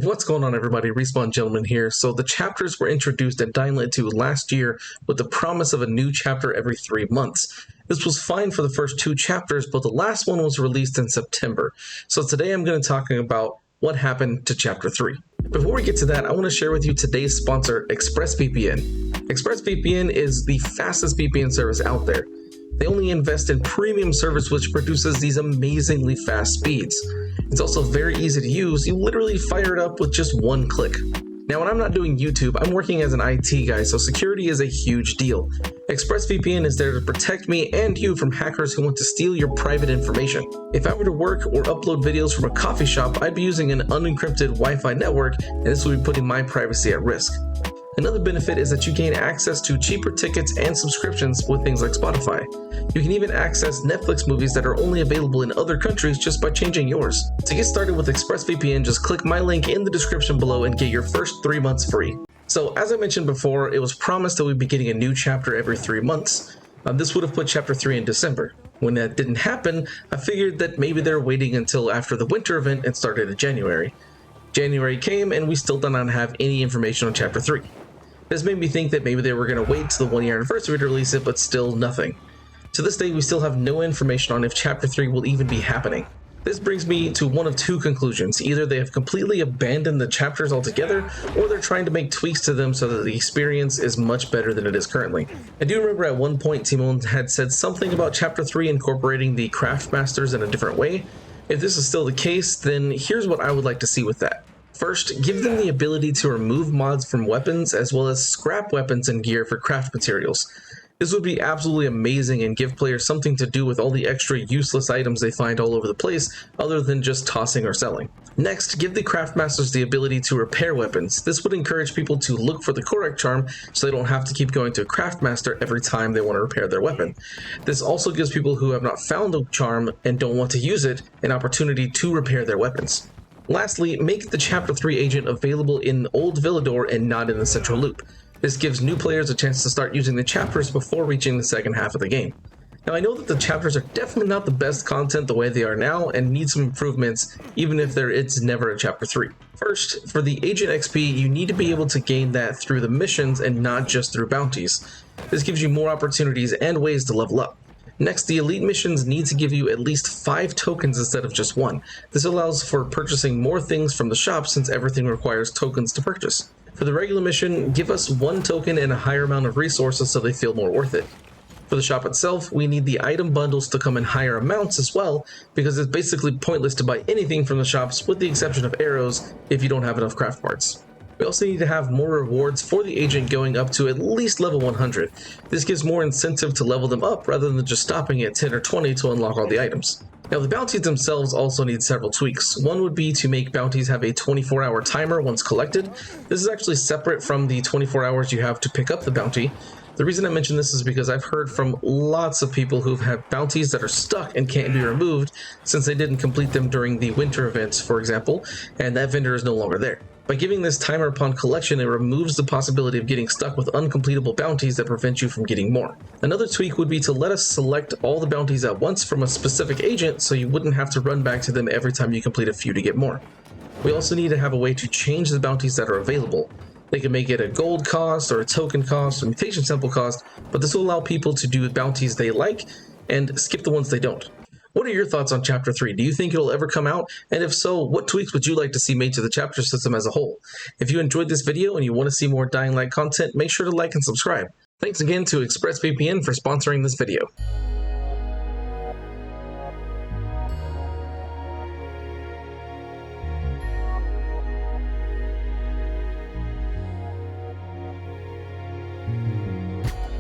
What's going on, everybody? Respawn Gentleman here. So the chapters were introduced at Dying Light 2 last year with the promise of a new chapter every 3 months. This was fine for the first 2 chapters, but the last one was released in September. So today I'm going to be talking about what happened to chapter 3. Before we get to that, I want to share with you today's sponsor, ExpressVPN. ExpressVPN is the fastest VPN service out there. They only invest in premium service which produces these amazingly fast speeds. It's also very easy to use. You literally fire it up with just one click. Now, when I'm not doing YouTube, I'm working as an IT guy, so security is a huge deal. ExpressVPN is there to protect me and you from hackers who want to steal your private information. If I were to work or upload videos from a coffee shop, I'd be using an unencrypted Wi-Fi network, and this would be putting my privacy at risk. Another benefit is that you gain access to cheaper tickets and subscriptions with things like Spotify. You can even access Netflix movies that are only available in other countries just by changing yours. To get started with ExpressVPN, just click my link in the description below and get your first 3 months free. So as I mentioned before, it was promised that we'd be getting a new chapter every 3 months. This would have put chapter 3 in December. When that didn't happen, I figured that maybe they're waiting until after the winter event and started in January. January came and we still do not have any information on chapter 3. This made me think that maybe they were going to wait till the 1-year anniversary to release it, but still nothing. To this day, we still have no information on if Chapter 3 will even be happening. This brings me to one of 2 conclusions. Either they have completely abandoned the chapters altogether, or they're trying to make tweaks to them so that the experience is much better than it is currently. I do remember at one point Timon had said something about Chapter 3 incorporating the Craftmasters in a different way. If this is still the case, then here's what I would like to see with that. First, give them the ability to remove mods from weapons as well as scrap weapons and gear for craft materials. This would be absolutely amazing and give players something to do with all the extra useless items they find all over the place other than just tossing or selling. Next, give the Craftmasters the ability to repair weapons. This would encourage people to look for the correct charm so they don't have to keep going to a Craftmaster every time they want to repair their weapon. This also gives people who have not found the charm and don't want to use it an opportunity to repair their weapons. Lastly, make the Chapter 3 agent available in Old Villador and not in the Central Loop. This gives new players a chance to start using the chapters before reaching the second half of the game. Now, I know that the chapters are definitely not the best content the way they are now and need some improvements, even if it's never a Chapter 3. First, for the Agent XP, you need to be able to gain that through the missions and not just through bounties. This gives you more opportunities and ways to level up. Next, the elite missions need to give you at least 5 tokens instead of just 1. This allows for purchasing more things from the shop since everything requires tokens to purchase. For the regular mission, give us 1 token and a higher amount of resources so they feel more worth it. For the shop itself, we need the item bundles to come in higher amounts as well, because it's basically pointless to buy anything from the shops with the exception of arrows if you don't have enough craft parts. We also need to have more rewards for the agent going up to at least level 100. This gives more incentive to level them up rather than just stopping at 10 or 20 to unlock all the items. Now, the bounties themselves also need several tweaks. One would be to make bounties have a 24-hour timer once collected. This is actually separate from the 24 hours you have to pick up the bounty. The reason I mention this is because I've heard from lots of people who've had bounties that are stuck and can't be removed since they didn't complete them during the winter events, for example, and that vendor is no longer there. By giving this timer upon collection, it removes the possibility of getting stuck with uncompletable bounties that prevent you from getting more. Another tweak would be to let us select all the bounties at once from a specific agent so you wouldn't have to run back to them every time you complete a few to get more. We also need to have a way to change the bounties that are available. They can make it a gold cost or a token cost or mutation sample cost, but this will allow people to do the bounties they like and skip the ones they don't. What are your thoughts on Chapter 3? Do you think it'll ever come out? And if so, what tweaks would you like to see made to the chapter system as a whole? If you enjoyed this video and you want to see more Dying Light content, make sure to like and subscribe. Thanks again to ExpressVPN for sponsoring this video.